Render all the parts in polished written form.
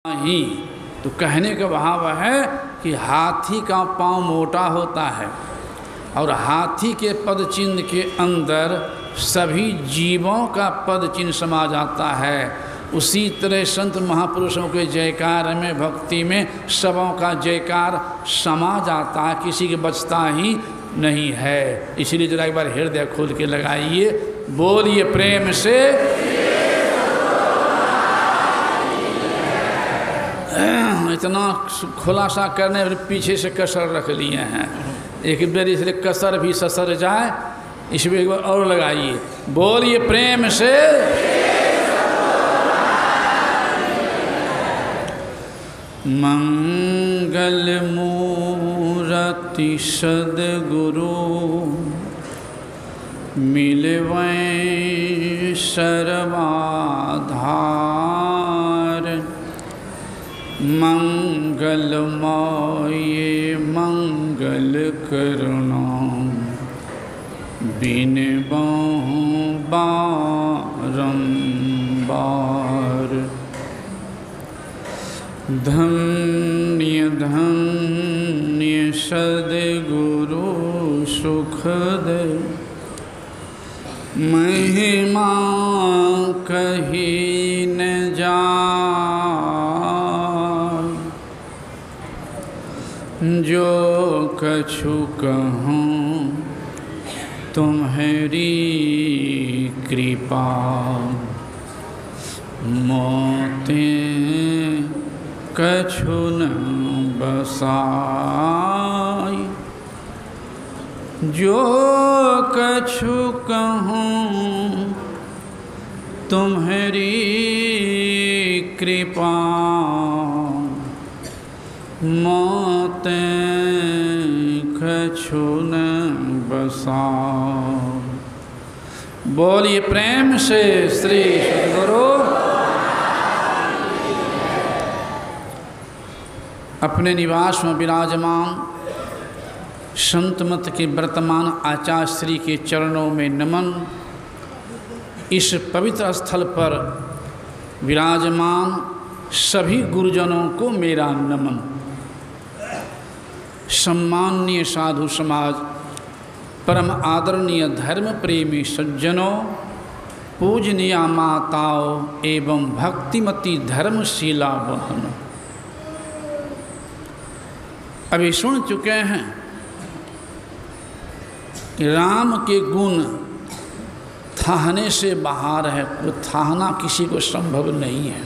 ही। तो कहने का भाव है कि हाथी का पाँव मोटा होता है और हाथी के पद चिन्ह के अंदर सभी जीवों का पद चिन्ह समा जाता है। उसी तरह संत महापुरुषों के जयकार में, भक्ति में सबों का जयकार समा जाता है, किसी के बचता ही नहीं है। इसलिए जरा एक बार हृदय खोल के लगाइए, बोलिए प्रेम से। इतना खुलासा करने और पीछे से कसर रख लिए हैं, एक बार इसलिए कसर भी ससर जाए, इसमें एक बार और लगाइए, बोलिए प्रेम से। मंगल मूरति सद्गुरु मिलवै सर्वाधार, मंगलमय मंगल करुणा बिनबहु बारंबार। धन्य धन्य सद्गुरु सुखद महिमा कही न जाय, जो कछु कहूँ तुम्हारी कृपा, मोते कछु न बसाई, जो कछु कहूँ तुम्हारी कृपा, मोते कछु न बसाई। बोलिए प्रेम से श्री सद्गुरु। अपने निवास में विराजमान संत मत के वर्तमान आचार्य श्री के चरणों में नमन। इस पवित्र स्थल पर विराजमान सभी गुरुजनों को मेरा नमन। सम्माननीय साधु समाज, परम आदरणीय धर्म प्रेमी सज्जनों, पूजनीय माताओं एवं भक्तिमती धर्मशीला बहनों, अभी सुन चुके हैं कि राम के गुण थाहने से बाहर है, वो थाहना किसी को संभव नहीं है।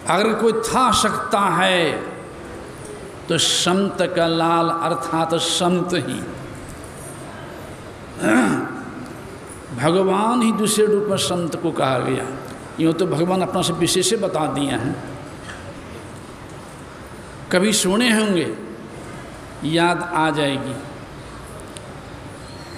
अगर कोई था सकता है तो संत का लाल अर्थात संत ही, भगवान ही दूसरे रूप में संत को कहा गया। यूँ तो भगवान अपना से विशेष बता दिए हैं, कभी सुने होंगे, याद आ जाएगी।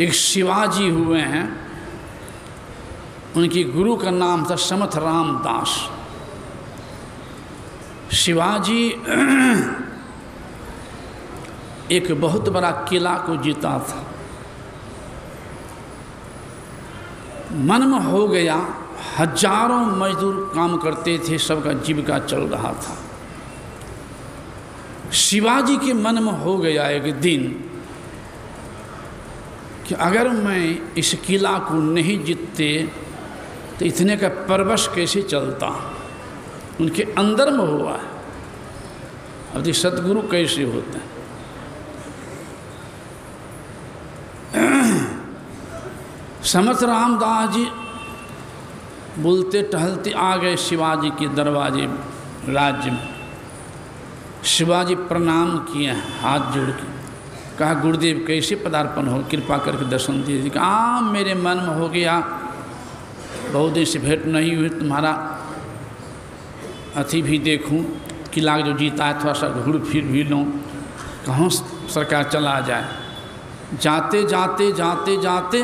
एक शिवाजी हुए हैं, उनके गुरु का नाम था समर्थ रामदास। शिवाजी एक बहुत बड़ा किला को जीता था, मन में हो गया, हजारों मजदूर काम करते थे, सबका जीविका चल रहा था। शिवाजी के मन में हो गया एक दिन कि अगर मैं इस किला को नहीं जीतते तो इतने का परवश कैसे चलता। उनके अंदर में हुआ है। अब सतगुरु कैसे होते हैं। समर्थ रामदास जी बोलते टहलते आ गए शिवाजी के दरवाजे राज्य में। शिवाजी प्रणाम किए, हाथ जोड़ के कहा, गुरुदेव कैसे पदार्पण हो, कृपा करके दर्शन दीजिए। कहा, मेरे मन में हो गया, बहुत दिन से भेंट नहीं हुई, तुम्हारा अथी भी देखूं, किला जो जीता है थोड़ा सा घूर फिर भी लूँ, कहूँ सरकार चला जाए। जाते जाते जाते जाते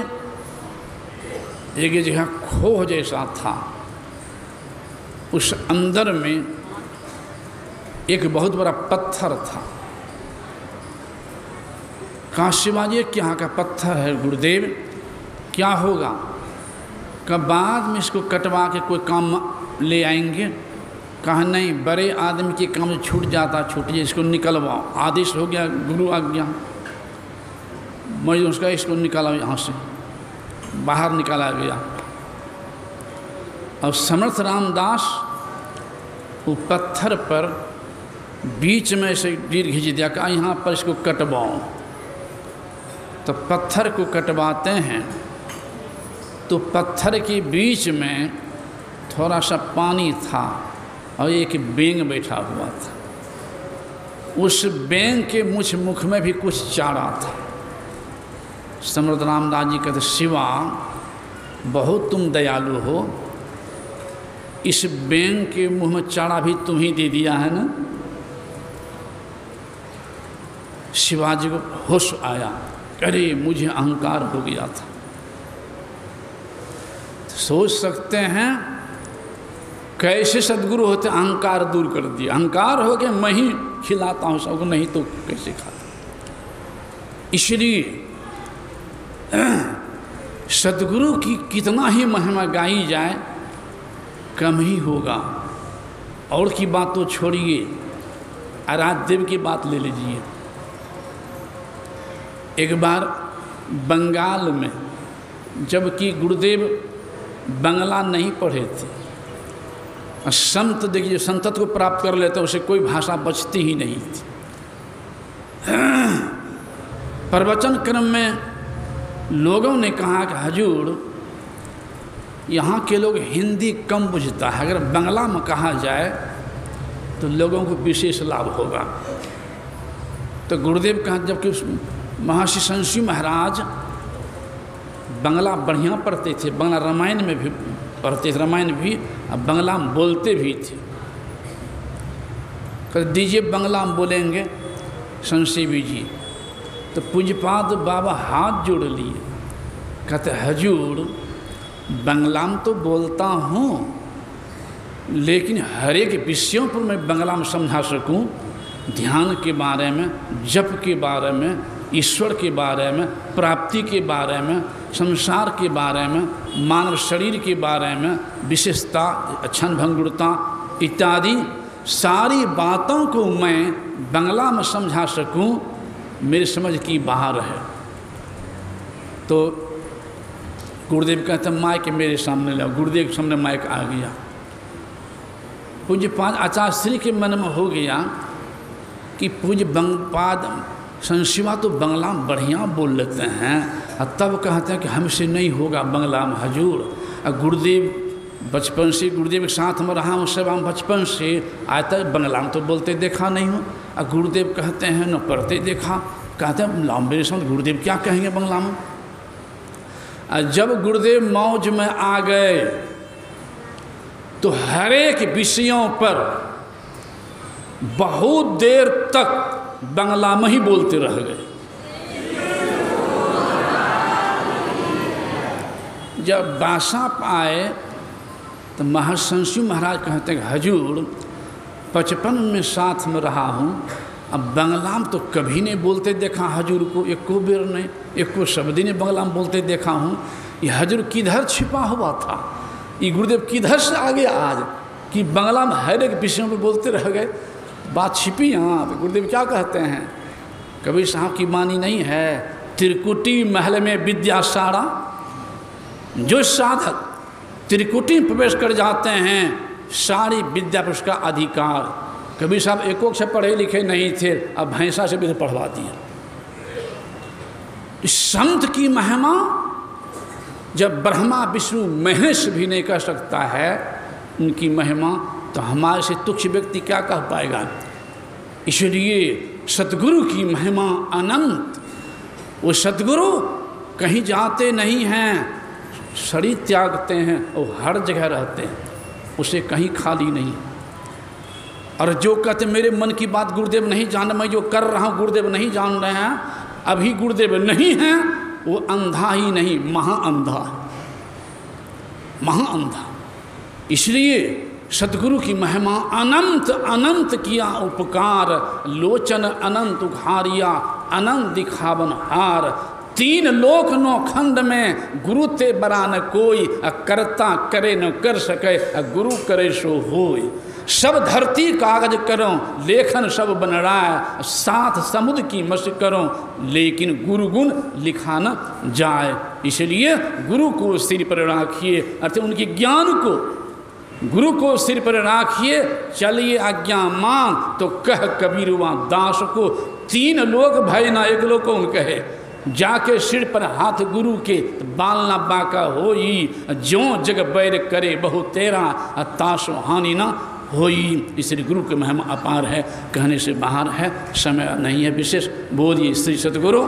एक जगह खोह जैसा था, उस अंदर में एक बहुत बड़ा पत्थर था। कहा, शिवाजी क्या का पत्थर है गुरुदेव, क्या होगा? कब बाद में इसको कटवा के कोई काम ले आएंगे। कहा नहीं, बड़े आदमी के काम छूट जाता, छूटिए, इसको निकलवाओ। आदेश हो गया, गुरु आज्ञा, मैं उसका इसको निकाला, यहाँ से बाहर निकाला गया। और समर्थ रामदास वो पत्थर पर बीच में से गिर घिंच दिया, कहा यहाँ पर इसको कटवाओ। तो पत्थर को कटवाते हैं तो पत्थर के बीच में थोड़ा सा पानी था और एक बेंग बैठा हुआ था। उस बेंग के मुख में भी कुछ चारा था। समर्थ रामदास जी कहते, शिवा बहुत तुम दयालु हो, इस बेंग के मुंह में चारा भी तुम ही दे दिया है ना। शिवाजी को होश आया, अरे मुझे अहंकार हो गया था। सोच सकते हैं कैसे सद्गुरु होते, अहंकार दूर कर दिया। अहंकार हो गया, मैं ही खिलाता हूँ सबको, नहीं तो कैसे खाता। इसलिए सद्गुरु की कितना ही महिमा गाई जाए कम ही होगा। और की बात तो छोड़िए, आराध्य देव की बात ले लीजिए। एक बार बंगाल में, जबकि गुरुदेव बंगला नहीं पढ़े थे, संत देखिए संतत को प्राप्त कर लेते, उसे कोई भाषा बचती ही नहीं थी। प्रवचन क्रम में लोगों ने कहा कि हजूर, यहाँ के लोग हिंदी कम बुझता है, अगर बंगला में कहा जाए तो लोगों को विशेष लाभ होगा। तो गुरुदेव कहा, जबकि महर्षि संशी महाराज बंगला बढ़िया पढ़ते थे, बंगला रामायण में भी पढ़ते थे, रामायण भी, और बंगला में बोलते भी थे। कर दीजिए बंगला में बोलेंगे संशीवी जी। तो पूज्यपाद बाबा हाथ जोड़ लिए, कहते हजूर बंगला में तो बोलता हूँ, लेकिन हर एक विषयों पर मैं बंगला में समझा सकूँ, ध्यान के बारे में, जप के बारे में, ईश्वर के बारे में, प्राप्ति के बारे में, संसार के बारे में, मानव शरीर के बारे में, विशेषता, क्षण भंगुरता इत्यादि सारी बातों को मैं बंगला में समझा सकूं, मेरी समझ की बाहर है। तो गुरुदेव कहते हैं माइक मेरे सामने लाओ। गुरुदेव के सामने माइक आ गया। पूज्य पाद आचार्य श्री के मन में हो गया कि पूज्य पाद संशिवा तो बंगला में बढ़िया बोल लेते हैं, और तब कहते हैं कि हमसे नहीं होगा बंगला में हजूर। और गुरुदेव बचपन से गुरुदेव के साथ में रहा हूँ, सेवा में बचपन से आज तक बंगला में तो बोलते देखा नहीं हूँ। और गुरुदेव कहते हैं न पढ़ते देखा, कहते हैं लाओ मेरे साथ, गुरुदेव क्या कहेंगे बंगला में। और जब गुरुदेव मौज में आ गए तो हर एक विषयों पर बहुत देर तक बंगला में ही बोलते रह गए। जब बासाप आए तो महर्षि महाराज कहते हैं हजूर बचपन में साथ में रहा हूँ, अब बंगला में तो कभी नहीं बोलते देखा हजूर को, एको बेर नहीं, एको शब्द नहीं बंगला में बोलते देखा हूँ। ये हजूर किधर छिपा हुआ था, ये गुरुदेव किधर से आ गया आज कि बंगला में हर एक विषयों पर बोलते रह गए। बात छिपी यहाँ पे। गुरुदेव क्या कहते हैं, कबीर साहब की वाणी नहीं है, त्रिकुटी महल में विद्या सारा, जो साधक त्रिकुटी में प्रवेश कर जाते हैं सारी विद्या पर उसका अधिकार। कबीर साहब एकोक से पढ़े लिखे नहीं थे, अब भैंसा से भी पढ़वा दिया। संत की महिमा जब ब्रह्मा विष्णु महेश भी नहीं कर सकता है उनकी महिमा, तो हमारे से तुच्छ व्यक्ति क्या कह पाएगा। इसलिए सतगुरु की महिमा अनंत। वो सतगुरु कहीं जाते नहीं हैं, शरीर त्यागते हैं और हर जगह रहते हैं, उसे कहीं खाली नहीं। और जो कहते मेरे मन की बात गुरुदेव नहीं जान, मैं जो कर रहा हूँ गुरुदेव नहीं जान रहे हैं, अभी गुरुदेव नहीं हैं, वो अंधा ही नहीं महाअंधा, महाअंधा। इसलिए सतगुरु की महिमा अनंत अनंत किया उपकार, लोचन अनंत उघारिया अनंत दिखावन हार। तीन लोक नौ खंड में गुरु ते बरा न कोई, करता करे न कर सके, गुरु करे सो होय। सब धरती कागज करो, लेखन सब बन रहा, साथ समुद्र की मस्त करो, लेकिन गुरु गुण लिखा न जाए। इसलिए गुरु को सिर पर राखिए, अर्थात उनके ज्ञान को, गुरु को सिर पर राखिए, चलिए आज्ञा मान, तो कह कबीर वहाँ दास को, 3 लोग भय ना एक लोग कौन कहे, जाके सिर पर हाथ गुरु के, बाल ना बाका होई, ज्यों जग बैर करे बहु तेरा, तासो हानि ना होई। इसलिए गुरु की महिमा अपार है, कहने से बाहर है, समय नहीं है विशेष। बोलिए श्री सतगुरु।